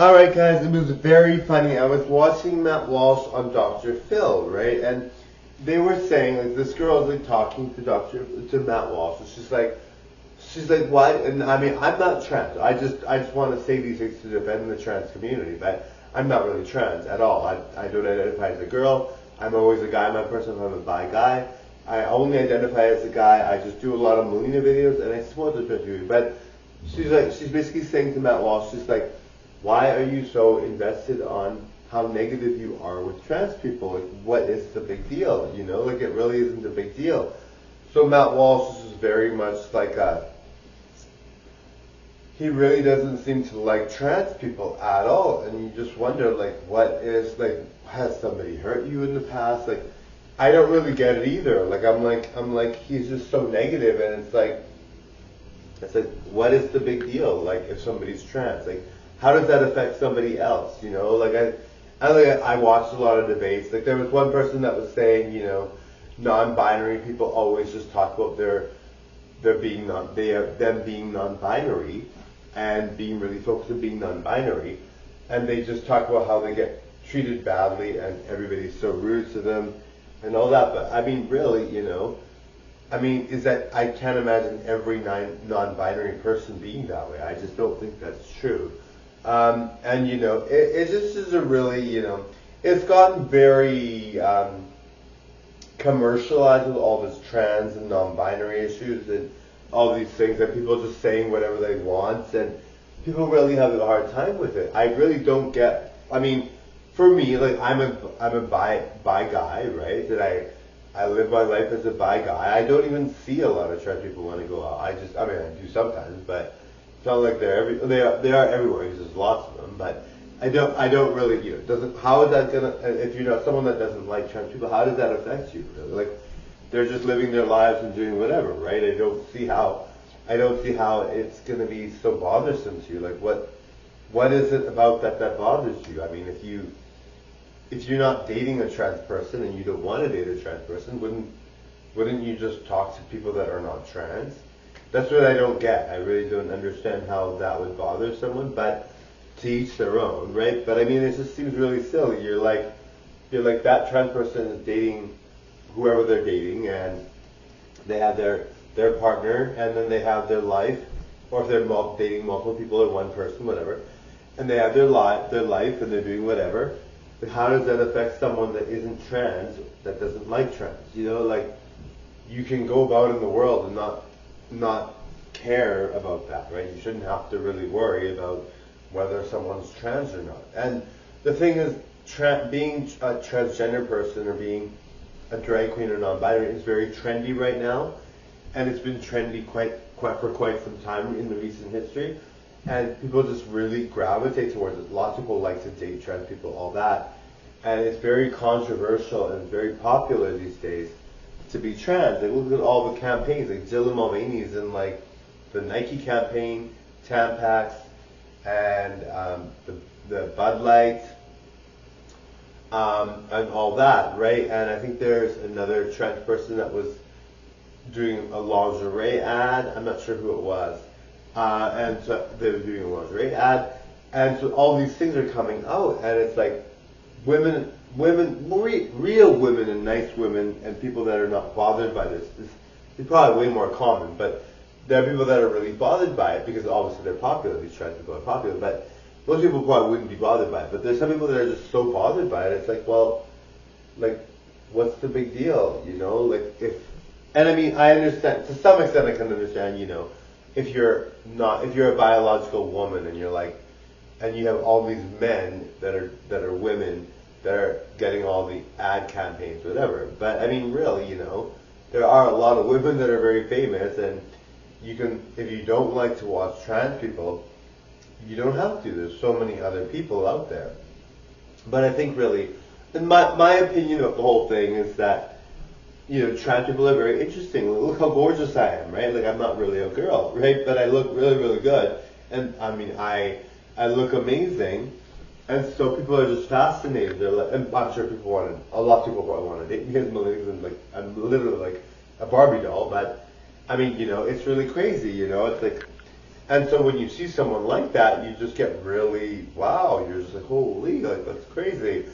Alright guys, it was very funny. I was watching Matt Walsh on Dr. Phil, right? And they were saying, like, this girl is like talking to Matt Walsh. And she's like, why? And I mean, I'm not trans. I just want to say these things to defend the trans community, but I'm not really trans at all. I don't identify as a girl. I'm always a guy. My person, I'm a bi guy. I only identify as a guy. I just do a lot of Mileena videos, and I support the trans community. But she's basically saying to Matt Walsh, she's like, why are you so invested on how negative you are with trans people? Like, what is the big deal? You know, like, it really isn't a big deal. So Matt Walsh is very much like he really doesn't seem to like trans people at all. And you just wonder, like, what is, like, has somebody hurt you in the past? Like, I don't really get it either. Like, I'm like, he's just so negative, and it's like, what is the big deal? Like, if somebody's trans, like, how does that affect somebody else? You know, like I watched a lot of debates. Like, there was one person that was saying, you know, non-binary people always just talk about them being non-binary and being really focused on being non-binary, and they just talk about how they get treated badly and everybody's so rude to them and all that. But I mean, really, you know, I mean, I can't imagine every non-binary person being that way. I just don't think that's true. And you know, it just is a really, you know, it's gotten very commercialized with all this trans and non-binary issues and all these things, and people just saying whatever they want, and people really have a hard time with it. I really don't get. I mean, for me, like, I'm a bi guy, right? That I live my life as a bi guy. I don't even see a lot of trans people when I go out. I mean, I do sometimes, but it's not like they are everywhere. There's just lots of them, but I don't really, you know, how is that gonna, if you're not someone that doesn't like trans people, how does that affect you really? Like, they're just living their lives and doing whatever, right? I don't see how it's gonna be so bothersome to you. Like, what is it about that bothers you? I mean, if you're not dating a trans person and you don't want to date a trans person, wouldn't you just talk to people that are not trans? That's what I don't get. I really don't understand how that would bother someone, but to each their own, right? But I mean, it just seems really silly. You're like that trans person is dating whoever they're dating, and they have their partner, and then they have their life, or if they're dating multiple people or one person, whatever, and they have their life, and they're doing whatever. But how does that affect someone that isn't trans, that doesn't like trans? You know, like, you can go about in the world and not care about that, right? You shouldn't have to really worry about whether someone's trans or not. And the thing is, being a transgender person or being a drag queen or non-binary is very trendy right now, and it's been trendy for quite some time in the recent history, and people just really gravitate towards it. Lots of people like to date trans people, all that, and it's very controversial and very popular these days to be trans. Like, look at all the campaigns, like Dylan Mulvaney's in, like, the Nike campaign, Tampax, and the Bud Light, and all that, right? And I think there's another trans person that was doing a lingerie ad. I'm not sure who it was. And so they were doing a lingerie ad, and so all these things are coming out, and it's like women, real women and nice women and people that are not bothered by this. It's probably way more common, but there are people that are really bothered by it because obviously they're popular. These trans people are popular, but most people probably wouldn't be bothered by it. But there's some people that are just so bothered by it. It's like, well, like, what's the big deal? You know, like, and I mean, I understand to some extent. I can understand, you know, if you're a biological woman and you're like, and you have all these men that are women that are getting all the ad campaigns, whatever. But I mean, really, you know, there are a lot of women that are very famous, and you can, if you don't like to watch trans people, you don't have to. There's so many other people out there. But I think really, in my opinion of the whole thing is that, you know, trans people are very interesting. Look how gorgeous I am, right? Like, I'm not really a girl, right? But I look really, really good. And I mean, I look amazing. And so people are just fascinated. They're like, and I'm sure a lot of people probably want to date me because I'm literally like a Barbie doll. But I mean, you know, it's really crazy, you know. It's like, And so when you see someone like that, you just get really, wow, you're just like, holy, like that's crazy.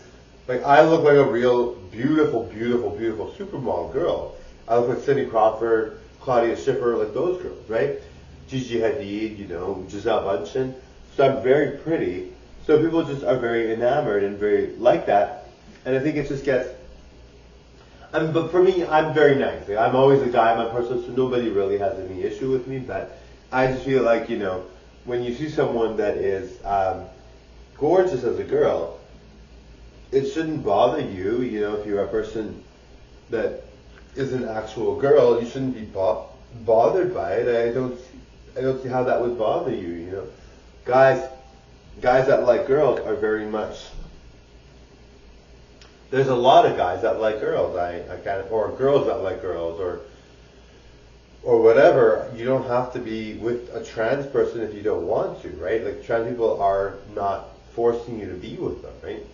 Like I look like a real beautiful, beautiful, beautiful supermodel girl. I look like Cindy Crawford, Claudia Schiffer, like those girls, right? Gigi Hadid, you know, Giselle Bundchen. So I'm very pretty. So people just are very enamored and very like that. And I think it just gets, but for me, I'm very nice. Like, I'm always a guy, I'm a person, so nobody really has any issue with me. But I just feel like, you know, when you see someone that is gorgeous as a girl, it shouldn't bother you. You know, if you're a person that is an actual girl, you shouldn't be bothered by it. I don't see how that would bother you. You know, guys that like girls are very much. There's a lot of guys that like girls. Or girls that like girls, or whatever. You don't have to be with a trans person if you don't want to, right? Like trans people are not forcing you to be with them, right?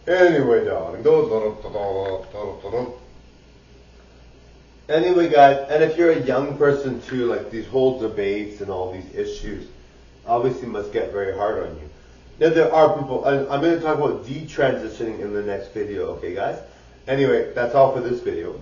Anyway, darling. Anyway, guys, and if you're a young person too, like these whole debates and all these issues obviously must get very hard on you. Now there are people, and I'm going to talk about detransitioning in the next video, okay guys? Anyway, that's all for this video.